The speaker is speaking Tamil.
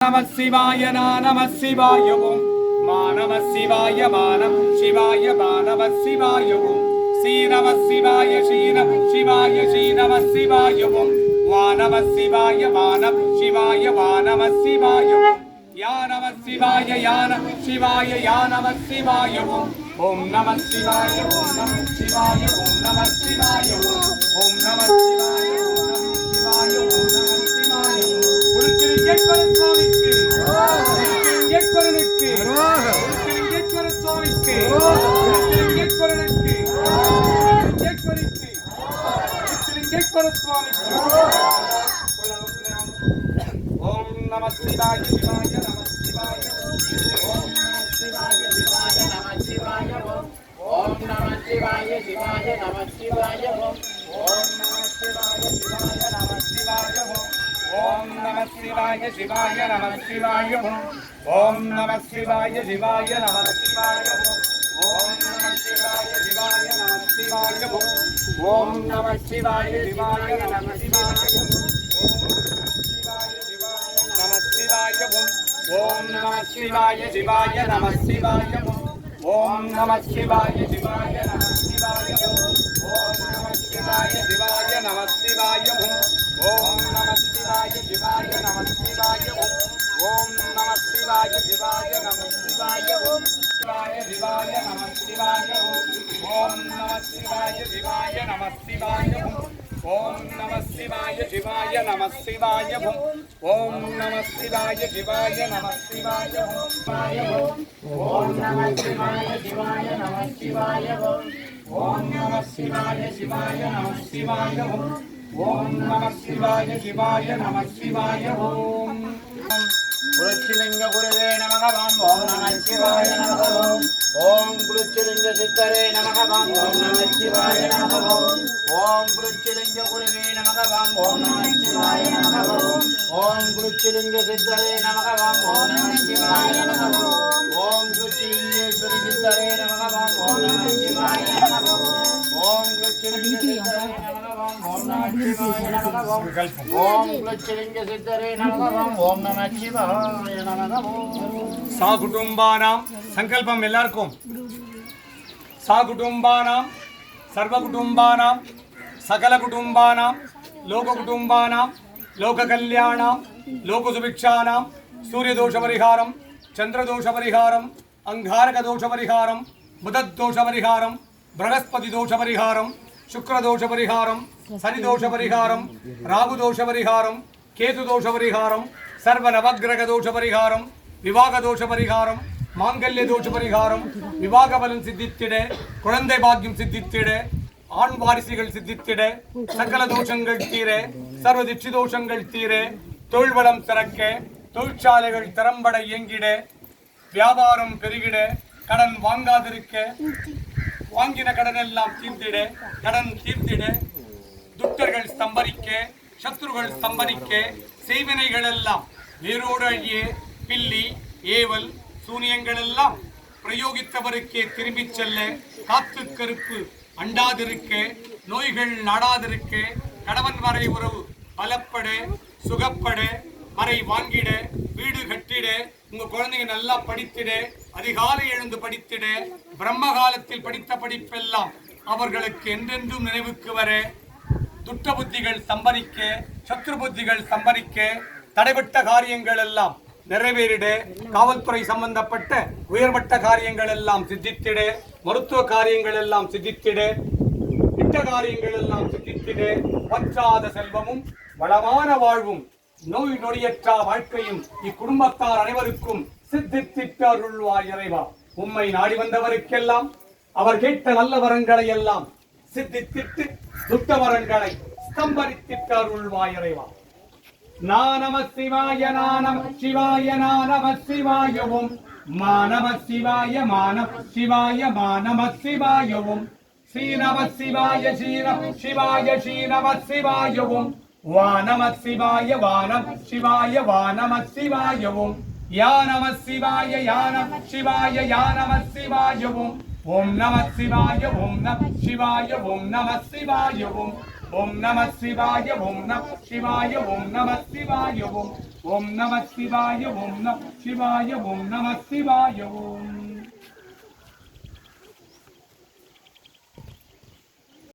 நம சிவாய நம சிவாய ஓம் மா நம சிவாய மானம் சிவாய மா நம சிவாய ஓம் ஸ்ரீ நம சிவாய ஸ்ரீரம் சிவாய ஸ்ரீ நம சிவாய ஓம் வா நம சிவாய மானம் சிவாய வா நம சிவாய ஓம் யா நம சிவாய யான சிவாய யா நம சிவாய ஓம் நம சிவாய ஓம் நம சிவாய ஓம் நம சிவாய ஓம் நம சிவாய ஓம் நம சிவாய ஓம் நம சிவாய குருச்சிலிங்கேஸ்வர சுவாமிக்கு குருச்சிலிங்கேஸ்வரனுக்கு குருச்சிலிங்கேஸ்வர சுவாமிக்கு குருச்சிலிங்கேஸ்வரனுக்கு குருச்சிலிங்கேஸ்வரிக்கு குருச்சிலிங்கேஸ்வர சுவாமிக்கு ஓம் நம சிவாய சிவாய நம சிவாய ஓம் நம சிவாய சிவாய நம சிவாய ஓம் நம சிவாய சிவாய நம சிவாய ஓம் நம சிவாய சிவாய நம சிவாய ஓம் நம சிவாய சிவாய நம சிவாய ஓம் நம சிவாய சிவாய நம சிவாய ஓம் நம சிவாய சிவாய நம சிவாய ஓம் நம சிவாய சிவாய நம சிவாய ஓம் நம சிவாய சிவாய நம சிவாய ஓம் நம சிவாய சிவாய நம சிவாய ஓம் நம சிவாய சிவாய நம சிவாய ஓம் நம சிவாய சிவாய நம சிவாய ஓம் நம சிவாய சிவாய நம சிவாய சிவாய சிவாய நம சிவாய ஓம் நம சிவாய சிவாய நம சிவாய ஓம் நம சிவாய சிவாய நம சிவாய ஓம் நம சிவாய சிவாய நம சிவாய ஓம் நம சிவாய சிவாய நம சிவாய ஓம் நம சிவாய சிவாய நம சிவாய ஓம் நம சிவாய சிவாய நம சிவாய ஓம் குருச்சிலிங்க குருவே நமக ஓம் நம சிவாய நமக ஓம் குருச்சிலிங்க சித்தரே நமக ஓம் நம சிவாய நமக ஓம் குருச்சிலிங்க குருவே நமக ஓம் நம சிவாய நமக ஓம் குருச்சிலிங்க சித்தரே நமக ஓம் நம சிவாய நமக ஓம் குருச்சிலிங்கேஸ்வரி சித்தரே நமக ஓம் நம சிவாய நமக ஓம் குருச்சிலிங்க சித்தரே நமக ஓம் நம சிவாய நமக ஓம் குருச்சிலிங்க சித்தரே நமக ஓம் நம சிவாய நமக சா குடும்பானாம் சங்கல்பம் எல்லாருக்கும் சா குடும்பானாம் சர்வ குடும்பானாம் சகல குடும்பானாம் லோக குடும்பானாம் லோக கல்யாணாம் லோக சுபிக்ஷானாம் சூரிய தோஷ பரிகாரம் சந்திர தோஷ பரிகாரம் அங்காரக தோஷ பரிகாரம் புதத் தோஷ பரிகாரம் பிரகஸ்பதி தோஷ பரிகாரம் சுக்ர தோஷ பரிகாரம் சனி தோஷ பரிகாரம் ராகு தோஷ பரிகாரம் கேது தோஷ பரிகாரம் சர்வ நவகிரக தோஷ பரிகாரம் விவாக தோஷ பரிகாரம் மாங்கல்ய தோஷ பரிகாரம் விவாக பலன் சித்தித்திட குழந்தை பாக்கியம் சித்தித்திட ஆண் வாரிசுகள் சித்தித்திட சகல தோஷங்கள் தீர சர்வ திட்சி தோஷங்கள் தீர தொழில்வளம் சிறக்க தொழிற்சாலைகள் திறம்பட இயங்கிட வியாபாரம் பெருகிட கடன் வாங்காதிருக்க வாங்கின கடன் எல்லாம் தீர்த்திட கடன் தீர்த்திட துட்டர்கள் ஸ்தம்பரிக்க சத்ருகள் ஸ்தம்பரிக்க செய்வினைகள் எல்லாம் வேரோடு அழிய பில்லி ஏவல் சூனியங்கள் எல்லாம் பிரயோகித்தவருக்கே திரும்பிச் செல்ல காத்து கருப்பு அண்டாதிருக்க நோய்கள் நாடாதிருக்க கணவன் மறை உறவு பலப்பட சுகப்பட மறை வாங்கிட வீடு கட்டிட உங்க குழந்தைங்க நல்லா படித்திட அதிகாலை எழுந்து படித்திட பிரம்ம காலத்தில் படித்த படிப்பெல்லாம் அவர்களுக்கு என்றென்றும் நினைவுக்கு வர துட்ட புத்திகள் சம்பரிக்க சத்ரு புத்திகள் சம்பரிக்க தடைபட்ட காரியங்கள் எல்லாம் நிறைவேறிட காவல்துறை சம்பந்தப்பட்ட உயர்மட்ட காரியங்கள் எல்லாம் சித்தித்திட மருத்துவ காரியங்கள் எல்லாம் சித்தித்திட திட்ட காரியங்கள் எல்லாம் சித்தித்திட வற்றாத செல்வமும் வளமான வாழ்வும் நோய் நொடியற்ற வாழ்க்கையும் இக்குடும்பத்தார் அனைவருக்கும் சித்தித்திட்டு அருள்வாய் இறைவா. உம்மை நாடி வந்தவருக்கெல்லாம் அவர் கேட்ட நல்ல வரங்களை எல்லாம் சித்தித்திட்டு துட்ட வரங்களை ஸ்தம்பரித்திட்டு அருள்வாய் இறைவா. நம சிவாய நம சிவாய நம சிவாய ஓம் மா நம சிவாய மானம் சிவாய மா நம சிவாய ஓம் ஸ்ரீ நம சிவாய ஸ்ரீரம் சிவாய ஸ்ரீ நம சிவாய ஓம் வா நம சிவாய வானம் சிவாய வா நம சிவாய ஓம் யா நம சிவாய யானம் சிவாய யா நம சிவாய ஓம் நம சிவாய ஓம் நம சிவாய ஓம் நம சிவாய ஓம் ஓம் நம சிவாய ஓம் நம சிவாய ஓம் நம சிவாய ஓம் ஓம் நம சிவாய ஓம் நம சிவாய ஓம் நம சிவாய ஓம்